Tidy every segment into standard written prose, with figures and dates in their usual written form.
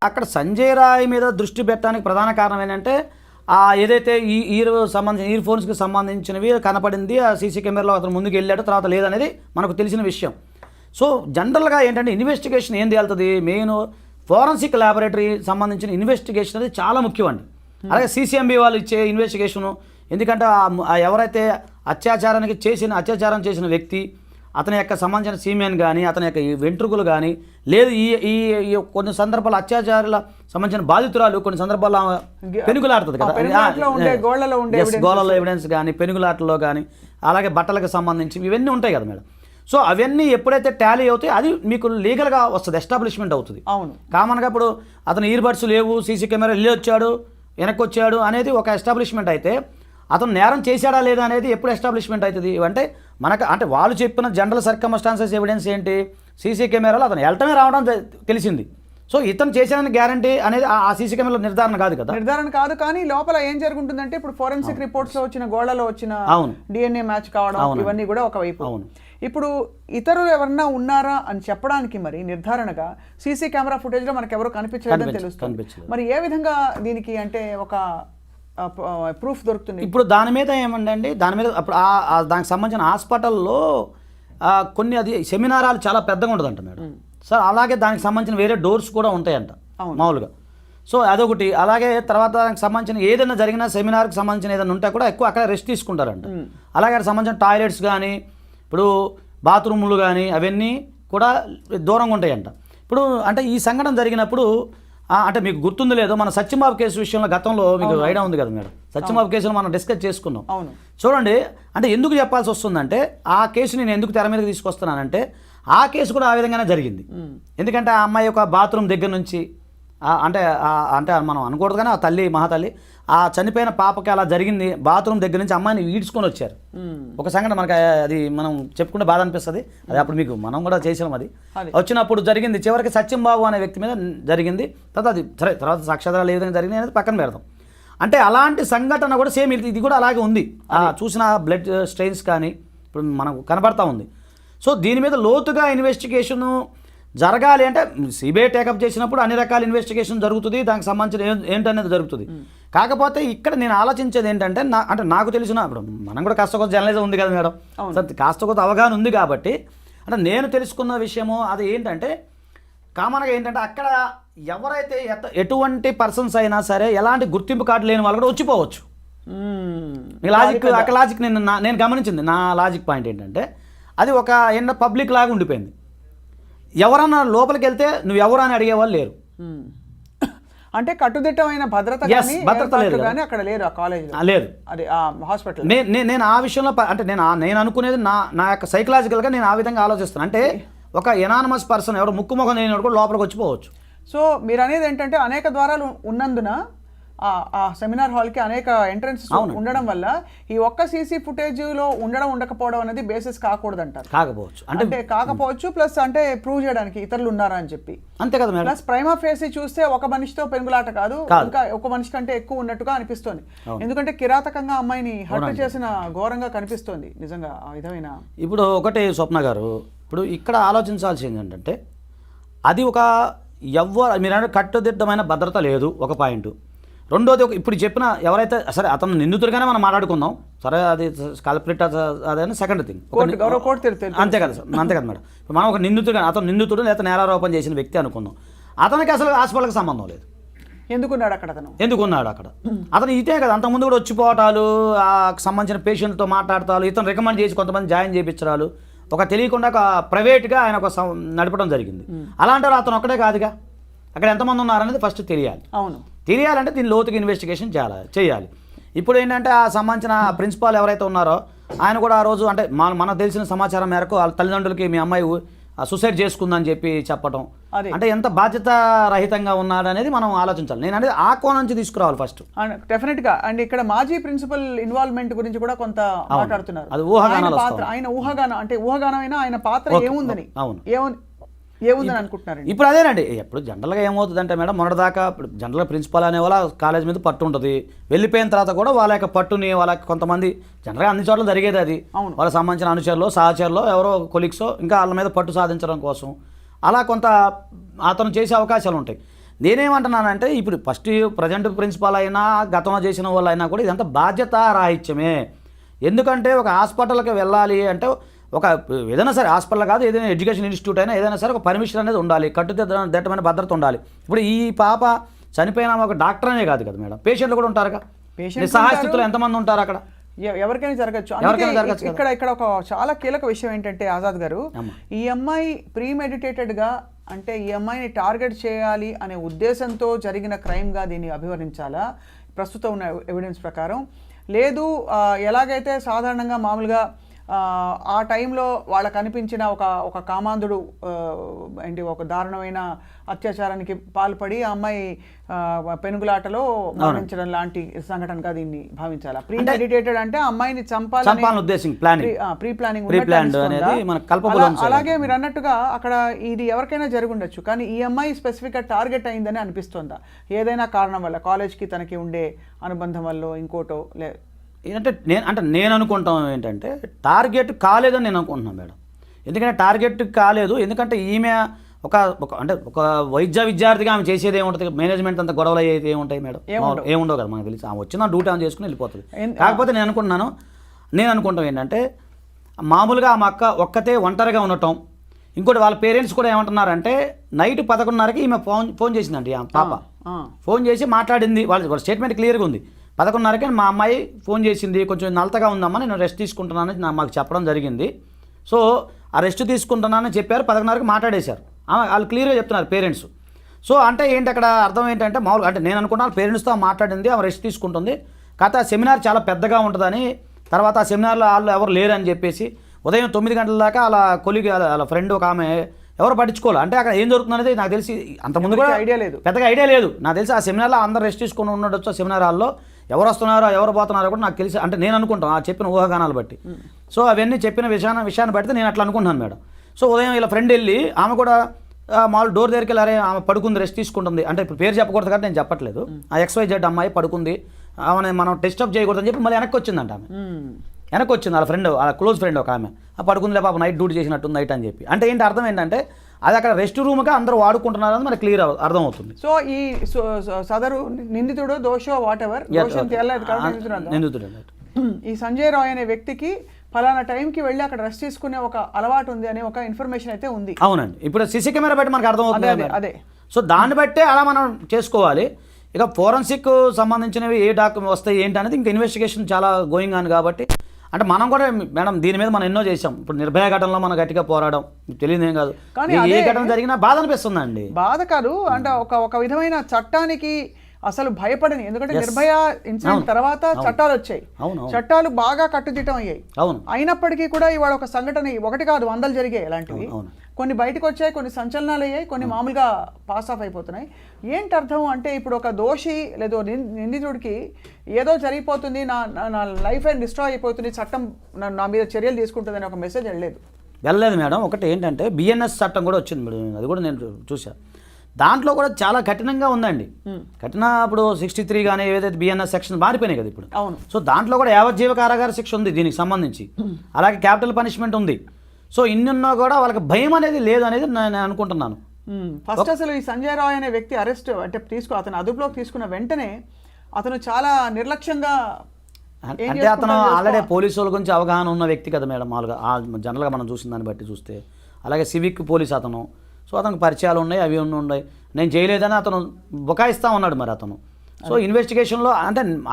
అక్కడ సంజయ్ రాయ్ మీద దృష్టి పెట్టడానికి ప్రధాన కారణం ఏంటంటే ఏదైతే ఈ ఇయర్ ఫోన్స్కి సంబంధించినవి కనపడింది, ఆ సీసీ కెమెరాలో అతను ముందుకు వెళ్ళాడు, తర్వాత లేదనేది మనకు తెలిసిన విషయం. సో జనరల్గా ఏంటంటే ఇన్వెస్టిగేషన్ ఏం తేలుతుంది, మెయిన్ ఫోరెన్సిక్ ల్యాబొరేటరీ సంబంధించిన ఇన్వెస్టిగేషన్ అనేది చాలా ముఖ్యం అండి. అలాగే సీసీఎంబీ వాళ్ళు ఇచ్చే ఇన్వెస్టిగేషను, ఎందుకంటే ఎవరైతే అత్యాచారం చేసిన వ్యక్తి, అతని యొక్క సంబంధించిన సీమెన్ కానీ, అతని యొక్క వెంట్రుకలు కానీ, లేదు ఈ కొన్ని సందర్భాల్లో అత్యాచారాల సంబంధించిన బాధితురాలు కొన్ని సందర్భాల్లో పెనుగులాడుతుంది కదా, గోళ్ళలో ఎవిడెన్స్ కానీ, పెనుగులాటలో కానీ, అలాగే బట్టలకు సంబంధించి ఇవన్నీ ఉంటాయి కదా మేడం. సో అవన్నీ ఎప్పుడైతే టాలీ అవుతాయి అది మీకు లీగల్గా వస్తుంది, ఎస్టాబ్లిష్మెంట్ అవుతుంది. అవును, కామన్గా ఇప్పుడు అతను ఇయర్ బడ్స్ లేవు, సీసీ కెమెరా వెళ్ళి వచ్చాడు, వెనక్కి వచ్చాడు అనేది ఒక ఎస్టాబ్లిష్మెంట్ అయితే, అతను నేరం చేశాడా లేదా అనేది ఎప్పుడు ఎస్టాబ్లిష్మెంట్ అవుతుంది అంటే అంటే వాళ్ళు చెప్పిన జనరల్ సర్కమ్స్టాన్సెస్ ఎవిడెన్స్ ఏంటి, సీసీ కెమెరాలో అతను వెళ్ళటమే రావడం తెలిసింది. సో ఇతను చేశాడని గ్యారంటీ అనేది ఆ సీసీ కెమెరాలో నిర్ధారణ కాదు. కానీ లోపల ఏం జరుగుతుందంటే ఇప్పుడు ఫోరెన్సిక్ రిపోర్ట్స్ లో వచ్చిన గోళ్లలో వచ్చిన డిఎన్ఏ మ్యాచ్ కావడం ఇవన్నీ కూడా ఒకవైపు. ఇప్పుడు ఇతరులు ఎవరన్నా ఉన్నారా అని చెప్పడానికి మరి నిర్ధారణగా సీసీ కెమెరా ఫుటేజ్ లో మనకు ఎవరు కనిపించలేదని తెలుస్తుంది. మరి ఏ విధంగా దీనికి అంటే ఒక ప్రూఫ్ దొరుకుతుంది? ఇప్పుడు దాని మీద ఏమండి, దాని మీద అప్పుడు దానికి సంబంధించిన హాస్పిటల్లో కొన్ని అది సెమినారాలు చాలా పెద్దగా ఉంటుందంట మేడం సార్. అలాగే దానికి సంబంధించిన వేరే డోర్స్ కూడా ఉంటాయంట మామూలుగా. సో అదొకటి. అలాగే తర్వాత దానికి సంబంధించిన ఏదైనా జరిగినా సెమినార్కి సంబంధించిన ఏదైనా ఉంటే కూడా ఎక్కువ అక్కడ రెస్ట్ తీసుకుంటారంట. అలాగే సంబంధించిన టాయిలెట్స్ కానీ, ఇప్పుడు బాత్రూములు కానీ అవన్నీ కూడా దూరంగా ఉంటాయంట. ఇప్పుడు అంటే ఈ సంఘటన జరిగినప్పుడు అంటే మీకు గుర్తుంది లేదో, మన సత్యంబాబు కేసు విషయంలో గతంలో మీకు ఐడియా ఉంది కదా మేడం, సత్యంబాబు కేసులో మనం డిస్కస్ చేసుకున్నాం. చూడండి, అంటే ఎందుకు చెప్పాల్సి వస్తుందంటే ఆ కేసు నేను ఎందుకు తెర మీదకి తీసుకొస్తున్నానంటే ఆ కేసు కూడా ఆ విధంగానే జరిగింది. ఎందుకంటే ఆ అమ్మాయి యొక్క బాత్రూమ్ దగ్గర నుంచి అంటే మనం అనకూడదు కానీ ఆ తల్లి మహాతల్లి ఆ చనిపోయిన పాపకి అలా జరిగింది, బాత్రూమ్ దగ్గర నుంచి అమ్మాయిని ఈడ్చుకొని వచ్చారు. ఒక సంఘటన మనకి అది మనం చెప్పుకుంటే బాధ అనిపిస్తుంది, అది అప్పుడు మీకు మనం కూడా చేసాం. అది వచ్చినప్పుడు జరిగింది, చివరికి సత్యంబాబు అనే వ్యక్తి మీద జరిగింది. తర్వాత అది సరే, తర్వాత సాక్ష్యాధారాలు ఏ విధంగా జరిగింది అనేది పక్కన పెడతాం. అంటే అలాంటి సంఘటన కూడా సేమ్ ఇది కూడా అలాగే ఉంది. చూసిన బ్లడ్ స్ట్రెయిన్స్ కానీ ఇప్పుడు మనకు కనబడతా ఉంది. సో దీని మీద లోతుగా ఇన్వెస్టిగేషను జరగాలి అంటే సిబిఐ టేకప్ చేసినప్పుడు అన్ని రకాల ఇన్వెస్టిగేషన్ జరుగుతుంది, దానికి సంబంధించిన ఏంటనేది జరుగుతుంది. కాకపోతే ఇక్కడ నేను ఆలోచించేది ఏంటంటే అంటే నాకు తెలిసిన ఇప్పుడు మనం కూడా కాస్త కొంత జర్నలిజం ఉంది కదా మేడం, కాస్త కొంత అవగాహన ఉంది కాబట్టి అంటే నేను తెలుసుకున్న విషయము అది ఏంటంటే కామన్గా ఏంటంటే అక్కడ ఎవరైతే ఎటువంటి పర్సన్స్ అయినా సరే ఎలాంటి గుర్తింపు కార్డు లేని వాళ్ళు కూడా వచ్చిపోవచ్చు. లాజిక్ నేను గమనించింది, నా లాజిక్ పాయింట్ ఏంటంటే అది ఒక పబ్లిక్ లాగా ఉండిపోయింది. ఎవరన్నా లోపలికి వెళ్తే నువ్వు ఎవరు అని అడిగేవాళ్ళు లేరు. అంటే కట్టుదిట్టమైన భద్రత కానీ అక్కడ లేరు, ఆ కాలేజ్ లేదు, అదే హాస్పిటల్. నేను ఆ విషయంలో అంటే నేను అనుకునేది నా యొక్క సైకలాజికల్గా నేను ఆ విధంగా ఆలోచిస్తాను. అంటే ఒక ఎనానమస్ పర్సన్ ఎవరు ముక్కు ముఖం లేని కూడా లోపలికి వచ్చిపోవచ్చు. సో మీరు అనేది ఏంటంటే అనేక ద్వారాలు ఉన్నందున ఆ సెమినార్ హాల్కి అనేక ఎంట్రన్స్ ఉండడం వల్ల ఈ ఒక్క సీసీ ఫుటేజ్లో ఉండకపోవడం అనేది బేసిస్ కాకూడదంటారు. కాకపోవచ్చు ప్లస్ అంటే ప్రూవ్ చేయడానికి ఇతరులు ఉన్నారా అని చెప్పి అంతే కదా. ప్లస్ ప్రైమా ఫేసి చూస్తే ఒక మనిషితో పెనుగులాట కాదు, ఇంకా ఒక మనిషి కంటే ఎక్కువ ఉన్నట్టుగా అనిపిస్తోంది. ఎందుకంటే కిరాతకంగా అమ్మాయిని హత్య చేసిన ఘోరంగా కనిపిస్తోంది నిజంగా ఆ విధమైన. ఇప్పుడు ఒకటే స్వప్న గారు, ఇప్పుడు ఇక్కడ ఆలోచించాల్సింది ఏంటంటే అది ఒక మీరు కట్టుదిట్టమైన భద్రత లేదు, ఒక పాయింట్. రెండోది ఇప్పుడు చెప్పిన ఎవరైతే సరే అతను నిందితుడిగానే మనం మాట్లాడుకుందాం సరే, అది కల్ప్రిట్ అదే సెకండ్ థింగ్. అంతే కదా మేడం. మనం ఒక నిందితుడు, అతను నిందితుడు లేదా నేరారోపణ చేసిన వ్యక్తి అనుకుందాం, అతనికి అసలు హాస్పిటల్కి సంబంధం లేదు. ఎందుకున్నాడు అక్కడ అతను ఇదే కదా, అంతకుముందు కూడా వచ్చిపోవటాలు, సంబంధించిన పేషెంట్తో మాట్లాడతాలు, ఇతను రికమెండ్ చేసి కొంతమంది జాయిన్ చేయించడాలు, ఒక తెలియకుండా ఒక ప్రైవేట్గా ఆయన ఒక నడపడం జరిగింది. అలాంటి అతను ఒక్కడే కాదుగా, అక్కడ ఎంతమంది ఉన్నారనేది ఫస్ట్ తెలియాలంటే దీని లోతుగా ఇన్వెస్టిగేషన్ చేయాలి. ఇప్పుడు ఏంటంటే ఆ సంబంధించిన ప్రిన్సిపాల్ ఎవరైతే ఉన్నారో ఆయన కూడా ఆ రోజు అంటే మనకు తెలిసిన సమాచారం మేరకు వాళ్ళ తల్లిదండ్రులకి మీ అమ్మాయి సూసైడ్ చేసుకుందని చెప్పి చెప్పడం అంటే ఎంత బాధ్యత రహితంగా ఉన్నాడనేది మనం ఆలోచించాలి. నేను అనేది ఆ కోణం నుంచి తీసుకురావాలి ఫస్ట్. డెఫినెట్గా. అండ్ ఇక్కడ మాజీ ప్రిన్సిపల్ ఇన్వాల్వ్మెంట్ గురించి కూడా కొంత మాట్లాడుతున్నారు. అది ఊహాగానాలు, ఆయన ఊహాగానం అంటే ఊహాగానం అయినా ఆయన పాత్ర ఏముందని ఏముందని అనుకుంటున్నారు. ఇప్పుడు అదేనండి, ఇప్పుడు జనరల్గా ఏమవుతుందంటే మేడం, మొన్నటిదాకా ఇప్పుడు జనరల్గా ప్రిన్సిపాల్ అనే వాళ్ళ కాలేజ్ మీద పట్టు ఉంటుంది, వెళ్ళిపోయిన తర్వాత కూడా వాళ్ళ యొక్క పట్టుని వాళ్ళకి కొంతమంది జనరల్గా అన్ని చోట్ల జరిగేది అది, వాళ్ళకి సంబంధించిన అనుచరులు సహచరులు ఎవరో కొలీగ్సో ఇంకా వాళ్ళ మీద పట్టు సాధించడం కోసం అలా కొంత అతను చేసే అవకాశాలు ఉంటాయి. నేనేమంటున్నానంటే ఇప్పుడు ఫస్ట్ ప్రజెంట్ ప్రిన్సిపాల్ అయినా గతంలో చేసిన వాళ్ళు అయినా కూడా ఇదంతా బాధ్యత రాహిత్యమే. ఎందుకంటే ఒక హాస్పిటల్కి వెళ్ళాలి అంటే ఒక ఏదైనా సరే హాస్పిటల్ కాదు, ఏదైనా ఎడ్యుకేషన్ ఇన్స్టిట్యూట్ అయినా ఏదైనా సరే ఒక పర్మిషన్ అనేది ఉండాలి, కట్టుదిట్టమైన భద్రత ఉండాలి. ఇప్పుడు ఈ పాప చనిపోయిన ఒక డాక్టర్ అనే కాదు కదా మేడం, పేషెంట్లు కూడా ఉంటారుగా. సహాయ స్థితిలో ఎంతమంది ఉంటారు అక్కడ? ఎవరికైనా జరగచ్చు. ఇక్కడ ఇక్కడ ఒక చాలా కీలక విషయం ఏంటంటే ఆజాద్ గారు, ఈ అమ్మాయి ప్రీమెడిటేటెడ్గా అంటే ఈ అమ్మాయిని టార్గెట్ చేయాలి అనే ఉద్దేశంతో జరిగిన క్రైమ్గా దీన్ని అభివర్ణించాలా ప్రస్తుతం ఉన్న ఎవిడెన్స్ ప్రకారం? లేదు ఎలాగైతే సాధారణంగా మామూలుగా ఆ టైంలో వాళ్ళకు అనిపించిన ఒక కామాంధుడు ఏంటి ఒక దారుణమైన అత్యాచారానికి పాల్పడి ఆ అమ్మాయి పెనుగులాటలో మరణించడం లాంటి సంఘటనగా దీన్ని భావించాలా? ప్రీమెడిటేటెడ్ అంటే అమ్మాయిని చంపాలని ఉద్దేశం, ప్రీ ప్లానింగ్. అలాగే మీరు అన్నట్టుగా అక్కడ ఇది ఎవరికైనా జరుగుండొచ్చు, కానీ ఈ అమ్మాయి స్పెసిఫిక్గా టార్గెట్ అయిందని అనిపిస్తుందా? ఏదైనా కారణం వల్ల, కాలేజ్కి తనకి ఉండే అనుబంధం వల్ల, ఇంకోటో అంటే నేను అనుకుంటాం ఏంటంటే టార్గెట్ కాలేదని నేను అనుకుంటున్నాను మేడం. ఎందుకంటే టార్గెట్ కాలేదు, ఎందుకంటే ఈమె అంటే ఒక వైద్య విద్యార్థిగా ఆమె చేసేది ఏముంటుంది? మేనేజ్మెంట్ అంత గొడవలు అయ్యేది ఏముంటాయి మేడం? ఏముండవు కదా మనకు తెలిసి. ఆమె వచ్చిన డ్యూటీ ఆమె చేసుకుని వెళ్ళిపోతుంది. కాకపోతే నేను అనుకుంటాం ఏంటంటే మామూలుగా ఆమె ఒక్కతే ఒంటరిగా ఉండటం. ఇంకోటి వాళ్ళ పేరెంట్స్ కూడా ఏమంటున్నారంటే నైట్ 11:30కి ఈమె ఫోన్ చేసిందండి ఆ పాప. ఫోన్ చేసి మాట్లాడింది, వాళ్ళ స్టేట్మెంట్ క్లియర్గా ఉంది. 11:30కి మా అమ్మాయి ఫోన్ చేసింది, కొంచెం నలతగా ఉందమ్మా, నేను రెస్ట్ తీసుకుంటున్నానని మాకు చెప్పడం జరిగింది. సో ఆ రెస్ట్ తీసుకుంటున్నానని చెప్పారు, 11:30కి మాట్లాడేశారు. వాళ్ళు క్లియర్గా చెప్తున్నారు పేరెంట్స్. సో అంటే ఏంటి అక్కడ అర్థం ఏంటంటే మామూలుగా అంటే నేను అనుకున్నాను పేరెంట్స్తో మాట్లాడింది, ఆమె రెస్ట్ తీసుకుంటుంది. కాకపోతే ఆ సెమినార్ చాలా పెద్దగా ఉంటుందని, తర్వాత ఆ సెమినార్లో వాళ్ళు ఎవరు లేరని చెప్పేసి ఉదయం 9 గంటల దాకా అలా కొలిగి వాళ్ళ ఫ్రెండ్ ఒక ఆమె ఎవరు పట్టించుకోవాలి. అంటే అక్కడ ఏం జరుగుతుంది అనేది నాకు తెలిసి అంతకుముందు కూడా పెద్దగా ఐడియా లేదు. నాకు తెలిసి ఆ సెమినార్లో అందరూ రెస్ట్ తీసుకుని ఉండొచ్చు. ఆ సెమినార్ హాల్లో ఎవరు వస్తున్నారో ఎవరు పోతున్నారో కూడా నాకు తెలిసి, అంటే నేను అనుకుంటాను ఆ చెప్పిన ఊహాగానాలు బట్టి. సో అవన్నీ చెప్పిన విషయాన్ని బట్టి నేను అట్లా అనుకుంటున్నాను మేడం. సో ఉదయం ఇలా ఫ్రెండ్ వెళ్ళి ఆమె కూడా మామూలు డోర్ దగ్గరికి వెళ్ళారే, ఆమె పడుకుంది, రెస్ట్ తీసుకుంటుంది. అంటే ఇప్పుడు పేరు చెప్పకూడదు కాబట్టి నేను చెప్పట్లేదు. ఆ XYZ అమ్మాయి పడుకుంది, ఆమె మనం డిస్టర్బ్ చేయకూడదని చెప్పి మళ్ళీ వెనక్కి వచ్చిందంట. ఆమె వెనక్కి వచ్చింది వాళ్ళ ఫ్రెండ్, వాళ్ళ క్లోజ్ ఫ్రెండ్ ఒక ఆమె. పడుకుందిలే పాప నైట్ డ్యూటీ చేసినట్టుంది నైట్ అని చెప్పి. అంటే ఏంటి అర్థం ఏంటంటే అది అక్కడ రెస్ట్ రూమ్గా అందరూ వాడుకుంటున్నారు అని మనకి క్లియర్ అర్థమవుతుంది. సో ఈ సదరు నిందితుడు దోషో వాట్ ఎవర్ నిందితుడు ఈ సంజయ్ రాయ్ అనే వ్యక్తికి ఫలానా టైంకి వెళ్ళి అక్కడ రెస్ట్ తీసుకునే ఒక అలవాటు ఉంది అనే ఒక ఇన్ఫర్మేషన్ అయితే ఉంది. అవునండి, ఇప్పుడు సీసీ కెమెరా బట్టి మనకు అర్థమవుతుంది. అదే సో దాన్ని బట్టే అలా మనం చేసుకోవాలి. ఇక ఫోరెన్సిక్ సంబంధించినవి ఏ డాక్యుమెంట్ వస్తాయి ఏంటి అనేది ఇంకా ఇన్వెస్టిగేషన్ చాలా గోయింగ్ ఆన్ కాబట్టి, అంటే మనం కూడా మేడం దీని మీద మనం ఎన్నో చేసాం. ఇప్పుడు నిర్భయ ఘటనలో మనం గట్టిగా పోరాడడం తెలియదు ఏం కాదు, ఏ ఘటన జరిగినా బాధ అనిపిస్తుందండి. బాధ కాదు అంటే ఒక విధమైన చట్టానికి అసలు భయపడని, ఎందుకంటే నిర్భయ ఇన్సిడెంట్ తర్వాత చట్టాలు వచ్చాయి, చట్టాలు బాగా కట్టుదిట్టం అయ్యాయి. అయినప్పటికీ కూడా ఇవాళ ఒక సంఘటన ఒకటి కాదు 100 జరిగాయి ఇలాంటివి. కొన్ని బయటకు వచ్చాయి, కొన్ని సంచలనాలు అయ్యాయి, కొన్ని మామూలుగా పాస్ ఆఫ్ అయిపోతున్నాయి. ఏంటి అర్థం అంటే ఇప్పుడు ఒక దోషి లేదా నిందితుడికి ఏదో జరిగిపోతుంది, నా లైఫ్ అండ్ డిస్ట్రాయ్ అయిపోతుంది, చట్టం నా మీద చర్యలు తీసుకుంటుందని ఒక మెసేజ్ వెళ్ళలేదు మేడం. ఒకటి ఏంటంటే BNS చట్టం కూడా వచ్చింది మేడం, అది కూడా నేను చూసాను. దాంట్లో కూడా చాలా కఠినంగా ఉందండి. ఇప్పుడు 63 కానీ ఏదైతే BNS సెక్షన్ మారిపోయినాయి కదా ఇప్పుడు. అవును. సో దాంట్లో కూడా యావజ్జీవ కారాగార శిక్ష ఉంది దీనికి సంబంధించి, అలాగే క్యాపిటల్ పనిష్మెంట్ ఉంది. సో ఇన్నున్నా కూడా వాళ్ళకి భయం అనేది లేదు అనేది నేను అనుకుంటున్నాను. ఫస్ట్ అసలు ఈ సంజయ్ రాయ్ అనే వ్యక్తి అరెస్ట్ అంటే అతను అదుపులోకి తీసుకున్న వెంటనే అతను చాలా నిర్లక్ష్యంగా, అంటే అతను ఆల్రెడీ పోలీసుల గురించి అవగాహన ఉన్న వ్యక్తి కదా మేడం. మామూలుగా జనరల్గా మనం చూసిన దాన్ని బట్టి చూస్తే, అలాగే సివిక్ పోలీస్ అతను. సో అతనికి పరిచయాలు ఉన్నాయి, అవి ఉన్నాయి. నేను చేయలేదని అతను బుకాయిస్తూ ఉన్నాడు మరి అతను. సో ఇన్వెస్టిగేషన్లో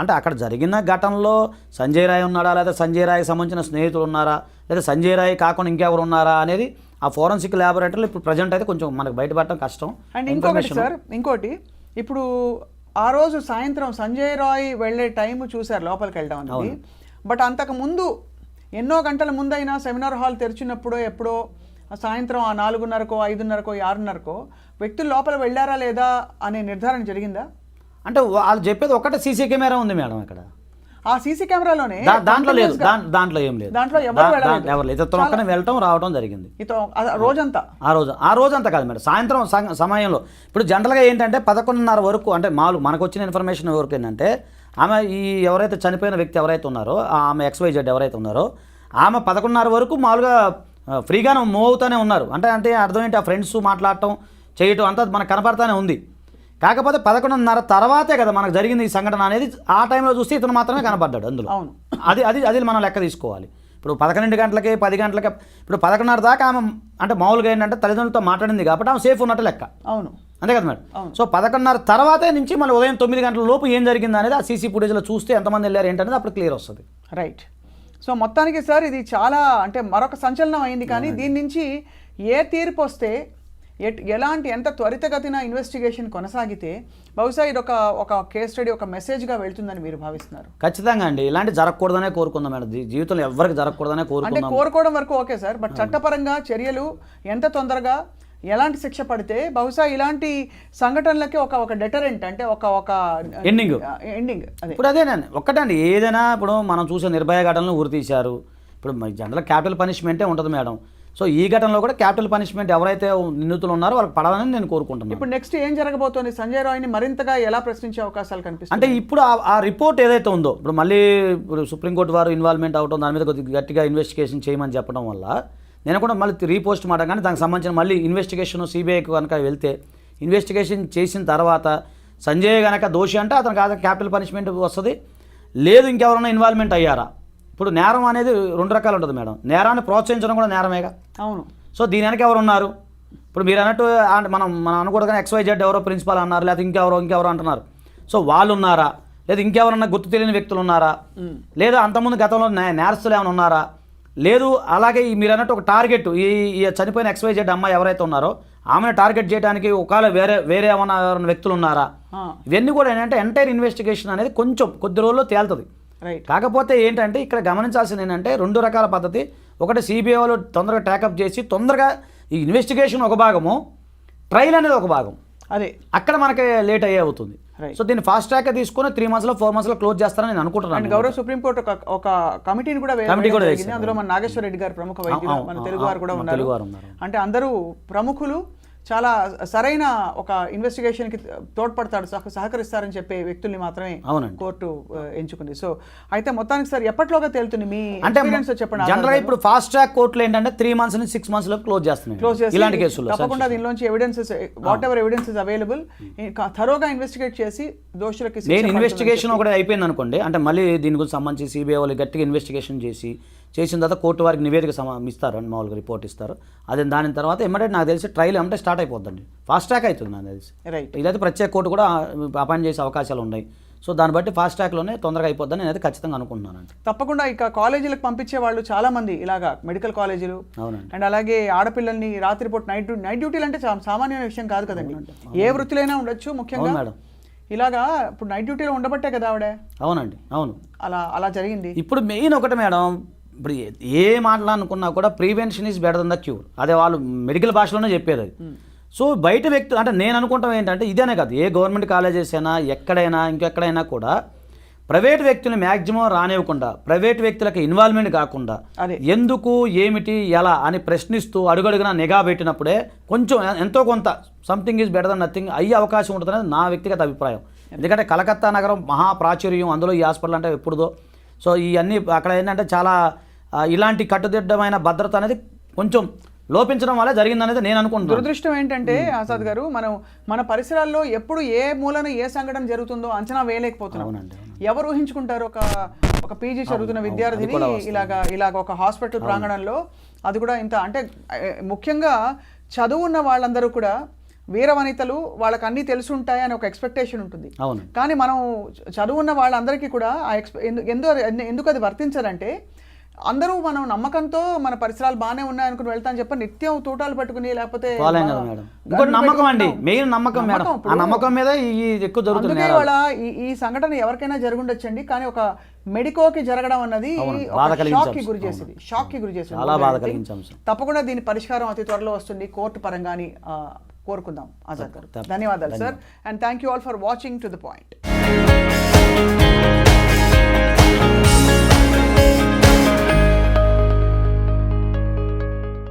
అంటే అక్కడ జరిగిన ఘటనలో సంజయ్ రాయ్ ఉన్నాడా, లేదా సంజయ్ రాయ్కి సంబంధించిన స్నేహితులు ఉన్నారా, లేదా సంజయ్ రాయ్ కాకుండా ఇంకెవరు ఉన్నారా అనేది ఆ ఫోరెన్సిక్ ల్యాబొరేటరీలో ఇప్పుడు ప్రజెంట్ అయితే కొంచెం మనకు బయటపడటం కష్టం. అండ్ ఇంకోటి ఇప్పుడు ఆ రోజు సాయంత్రం సంజయ్ రాయ్ వెళ్ళే టైం చూశారు లోపలికి వెళ్ళడం అనేది. బట్ అంతకు ముందు ఎన్నో గంటల ముందైనా సెమినార్ హాల్ తెరిచినప్పుడో ఎప్పుడో సాయంత్రం 4:30కో 5:30కో 6:30కో వ్యక్తులు లోపల వెళ్ళారా లేదా అనే నిర్ధారణ జరిగిందా? అంటే వాళ్ళు చెప్పేది ఒకటే సీసీ కెమెరా ఉంది మేడం ఇక్కడ. ఆ సీసీ కెమెరాలోనే దాంట్లో లేదు, దాంట్లో ఏం లేదు, దాంట్లో ఎవరు లేదు, ఇతను ఒక్కనే వెళ్ళటం రావడం జరిగింది రోజంతా. ఆ రోజంతా కాదు మేడం, సాయంత్రం సమయంలో. ఇప్పుడు జనరల్గా ఏంటంటే 11:30 వరకు, అంటే మనకు వచ్చిన ఇన్ఫర్మేషన్ వరకు ఏంటంటే ఆమె ఎవరైతే చనిపోయిన వ్యక్తి ఎవరైతే ఉన్నారో ఆమె XYZ ఎవరైతే ఉన్నారో ఆమె 11:30 వరకు మామూలుగా ఫ్రీగానే మూవ్ అవుతూనే ఉన్నారు. అంటే అర్థం ఏంటి, ఆ ఫ్రెండ్స్ మాట్లాడటం చేయటం అంతా మనకు కనపడతానే ఉంది. కాకపోతే 11:30 తర్వాతే కదా మనకు జరిగింది ఈ సంఘటన అనేది. ఆ టైంలో చూస్తే ఇతను మాత్రమే కనపడ్డాడు అందులో. అవును, అది మనం లెక్క తీసుకోవాలి. ఇప్పుడు 11 గంటలకి 10 గంటలకి ఇప్పుడు 11:30 దాకా ఆమె అంటే మామూలుగా ఏంటంటే తల్లిదండ్రులతో మాట్లాడింది కాబట్టి ఆమె సేఫ్ ఉన్నట్టు లెక్క. అవును, అంతే కదా మేడం. సో 11:30 తర్వాతే నుంచి మళ్ళీ ఉదయం 9 గంటల లోపు ఏం జరిగింది అనేది ఆ సీసీ ఫుటేజ్లో చూస్తే ఎంతమంది వెళ్ళారు ఏంటనేది అప్పుడు క్లియర్ వస్తుంది. రైట్. సో మొత్తానికి సార్ ఇది చాలా అంటే మరొక సంచలనం అయింది. కానీ దీని నుంచి ఏ తీర్పు వస్తే ఎలాంటి ఎంత త్వరితగతిన ఇన్వెస్టిగేషన్ కొనసాగితే బహుశా ఇది ఒక కేస్ స్టడీ, ఒక మెసేజ్గా వెళ్తుందని మీరు భావిస్తున్నారు? ఖచ్చితంగా అండి, ఇలాంటి జరగకూడదనే కోరుకుందాం మేడం. జీవితంలో ఎవరికి జరగకూడదనే అంటే కోరుకోవడం వరకు ఓకే సార్, బట్ చట్టపరంగా చర్యలు ఎంత తొందరగా ఎలాంటి శిక్ష పడితే బహుశా ఇలాంటి సంఘటనలకి ఒక డెటరెంట్ అంటే ఒక ఎండింగ్ ఇప్పుడు అదేనండి. ఒక్కటండి, ఏదైనా ఇప్పుడు మనం చూసే నిర్భయ ఘటనలు ఊరి తీశారు. ఇప్పుడు జనరల్ క్యాపిటల్ పనిష్మెంటే ఉంటుంది మేడం. సో ఈ ఘటనలో కూడా క్యాపిటల్ పనిష్మెంట్ ఎవరైతే నిందితులు ఉన్నారో వాళ్ళకి పడాలని నేను కోరుకుంటున్నాను. ఇప్పుడు నెక్స్ట్ ఏం జరగబోతోంది? సంజయ్ రాయ్ని మరింతగా ఎలా ప్రశ్నించే అవకాశాలు కనిపిస్తాయి? అంటే ఇప్పుడు ఆ రిపోర్ట్ ఏదైతే ఉందో ఇప్పుడు మళ్ళీ ఇప్పుడు సుప్రీంకోర్టు వారు ఇన్వాల్వ్మెంట్ అవడం, దాని మీద కొద్దిగా గట్టిగా ఇన్వెస్టిగేషన్ చేయమని చెప్పడం వల్ల నేను కూడా మళ్ళీ రీపోస్ట్ మాట కానీ దానికి సంబంధించిన మళ్ళీ ఇన్వెస్టిగేషన్ సిబిఐకి కనుక వెళ్తే ఇన్వెస్టిగేషన్ చేసిన తర్వాత సంజయ్ కనుక దోషి అంటే అతనికి క్యాపిటల్ పనిష్మెంట్ వస్తుంది. లేదు ఇంకెవరైనా ఇన్వాల్వ్మెంట్ అయ్యారా? ఇప్పుడు నేరం అనేది 2 రకాలు ఉంటుంది మేడం. నేరాన్ని ప్రోత్సహించడం కూడా నేరమేగా. అవును. సో దీని వెనక ఎవరు ఉన్నారు? ఇప్పుడు మీరు అన్నట్టు మనం అనకూడదు, XYZ ఎవరో ప్రిన్సిపాల్ అన్నారు, లేకపోతే ఇంకెవరో అంటున్నారు. సో వాళ్ళు ఉన్నారా? లేదా ఇంకెవరన్నా గుర్తు తెలియని వ్యక్తులు ఉన్నారా? లేదా అంతకుముందు గతంలో నేరస్తులు ఏమైనా ఉన్నారా? లేదు అలాగే మీరు అన్నట్టు ఒక టార్గెట్ ఈ చనిపోయిన XYZ అమ్మాయి ఎవరైతే ఉన్నారో ఆమెను టార్గెట్ చేయడానికి ఒకవేళ వేరే ఏమైనా వ్యక్తులు ఉన్నారా? ఇవన్నీ కూడా ఏంటంటే ఎంటైర్ ఇన్వెస్టిగేషన్ అనేది కొద్ది రోజుల్లో తేలుతుంది. కాకపోతే ఏంటంటే ఇక్కడ గమనించాల్సింది ఏంటంటే 2 రకాల పద్ధతి. ఒకటి సిబిఐ వాళ్ళు తొందరగా ట్యాకప్ చేసి తొందరగా ఈ ఇన్వెస్టిగేషన్ ఒక భాగము, ట్రయల్ అనేది ఒక భాగం. అదే అక్కడ మనకి లేట్ అయ్యే అవుతుంది. సో దీన్ని ఫాస్ట్ ట్రాక్ తీసుకుని 3 months 4 months క్లోజ్ చేస్తారని నేను అనుకుంటున్నాను. గౌరవ సుప్రీంకోర్టు ఒక కమిటీని కూడా వేసింది. అందులో మన నాగేశ్వర రెడ్డి గారు ప్రముఖ వైద్యులు, మన తెలుగు వారు కూడా ఉన్నారు. అంటే అందరూ ప్రముఖులు చాలా సరైన ఒక ఇన్వెస్టిగేషన్కి తోడ్పడతాడు, సహకరిస్తారని చెప్పే వ్యక్తుల్ని మాత్రమే కోర్టు ఎంచుకుంది. సో అయితే మొత్తానికి సార్ ఎప్పటిలోగా తేలుతుంది మీ ఎక్స్పీరియన్స్ చెప్పండి. జనరల్గా ఇప్పుడు ఫాస్ట్ ట్రాక్ కోర్టులు ఏంటంటే 3 months నుంచి 6 months క్లోజ్ చేస్తున్నాయి ఇలాంటి కేసులు. తప్పకుండా దీనిలోంచి evidences whatever evidence is available థరోగా ఇన్వెస్టిగేట్ చేసి దోషులకి నేను ఇన్వెస్టిగేషన్ ఒకటి అయిపోయింది అనుకోండి, అంటే మళ్ళీ దీని గురించి సంబంధించి సిబిఐ వాళ్ళు గట్టిగా ఇన్వెస్టిగేషన్ చేసిన తర్వాత కోర్టు వారికి నివేదిక ఇస్తారు అని మామూలుగా రిపోర్ట్ ఇస్తారు. అదే దాని తర్వాత ఇమ్మీడియట్ నాకు తెలిసి ట్రయల్ ఏమంటే స్టార్ట్ అయిపోద్దండి, ఫాస్ట్ ట్రాక్ అవుతుంది నాకు తెలిసి. ఇదైతే ప్రత్యేక కోర్టు కూడా అపాయింట్ చేసే అవకాశాలు ఉన్నాయి. సో దాన్ని బట్టి ఫాస్ట్ ట్రాక్లోనే తొందరగా అయిపోద్దని నేనైతే ఖచ్చితంగా అనుకుంటున్నాను. తప్పకుండా ఇక కాలేజీలకు పంపించే వాళ్ళు చాలా మంది ఇలాగా మెడికల్ కాలేజీలు అండ్ అలాగే ఆడపిల్లల్ని రాత్రిపూట నైట్ డ్యూటీలు అంటే సామాన్యమైన విషయం కాదు కదండి. ఏ వృత్తిలైనా ఉండొచ్చు, ముఖ్యంగా మేడం ఇలాగా ఇప్పుడు నైట్ డ్యూటీలో ఉండబట్టే కదా ఆవిడ. అవునండి, అవును, అలా జరిగింది. ఇప్పుడు మెయిన్ ఒకటి మేడం, ఇప్పుడు ఏ మాట్లాడుకున్నా కూడా prevention is better than the cure, అదే వాళ్ళు మెడికల్ భాషలోనే చెప్పేది అది. సో బయట వ్యక్తులు అంటే నేను అనుకుంటాం ఏంటంటే ఇదేనే కాదు, ఏ గవర్నమెంట్ కాలేజెస్ అయినా ఎక్కడైనా ఇంకెక్కడైనా కూడా ప్రైవేట్ వ్యక్తులు మ్యాక్సిమం రానివ్వకుండా, ప్రైవేట్ వ్యక్తులకు ఇన్వాల్వ్మెంట్ కాకుండా ఎందుకు ఏమిటి ఎలా అని ప్రశ్నిస్తూ అడుగడుగునా నిఘా పెట్టినప్పుడే కొంచెం ఎంతో కొంత something is better than nothing అయ్యే అవకాశం ఉంటుందనేది నా వ్యక్తిగత అభిప్రాయం. ఎందుకంటే కలకత్తా నగరం మహాప్రాచుర్యం, అందులో ఈ హాస్పిటల్ అంటే ఎప్పుడుదో. సో ఇవన్నీ అక్కడ ఏంటంటే చాలా ఇలాంటి కట్టుదిట్టమైన భద్రత అనేది కొంచెం లోపించడం వల్ల జరిగిందనేది నేను అనుకుంటున్నాను. దురదృష్టం ఏంటంటే ఆజాద్ గారు, మన పరిసరాల్లో ఎప్పుడు ఏ మూలన ఏ సంఘటన జరుగుతుందో అంచనా వేయలేకపోతున్నాం. ఎవరు ఊహించుకుంటారు ఒక పీజీ చదువుతున్న విద్యార్థిని ఇలాగ ఒక హాస్పిటల్ ప్రాంగణంలో, అది కూడా ఇంత అంటే ముఖ్యంగా చదువు ఉన్న వాళ్ళందరూ కూడా వీర వనితలు, వాళ్ళకి అన్నీ తెలుసుంటాయి అని ఒక ఎక్స్పెక్టేషన్ ఉంటుంది. కానీ మనం చదువున్న వాళ్ళందరికీ కూడా ఎందుకు అది వర్తించదంటే అందరూ మనం నమ్మకంతో మన పరిసరాలు బాగానే ఉన్నాయనుకుని వెళ్తాను చెప్పి నిత్యం తూటాలు పెట్టుకుని లేకపోతే నమ్మకం అండి, మెయిన్ నమ్మకం మేడం. ఆ నమ్మకం మీద ఎక్కువ జరుగుతుంది. ఇవాళ ఈ సంఘటన ఎవరికైనా జరుగుండొచ్చండి, కానీ ఒక మెడికోకి జరగడం అన్నది షాక్ కి గురి చేసేది. తప్పకుండా దీని పరిష్కారం అతి త్వరలో వస్తుంది కోర్టు పరంగాని కోరుకుందాం. ఆజాద్ గారు ధన్యవాదాలు sir, and thank you all for watching to the point.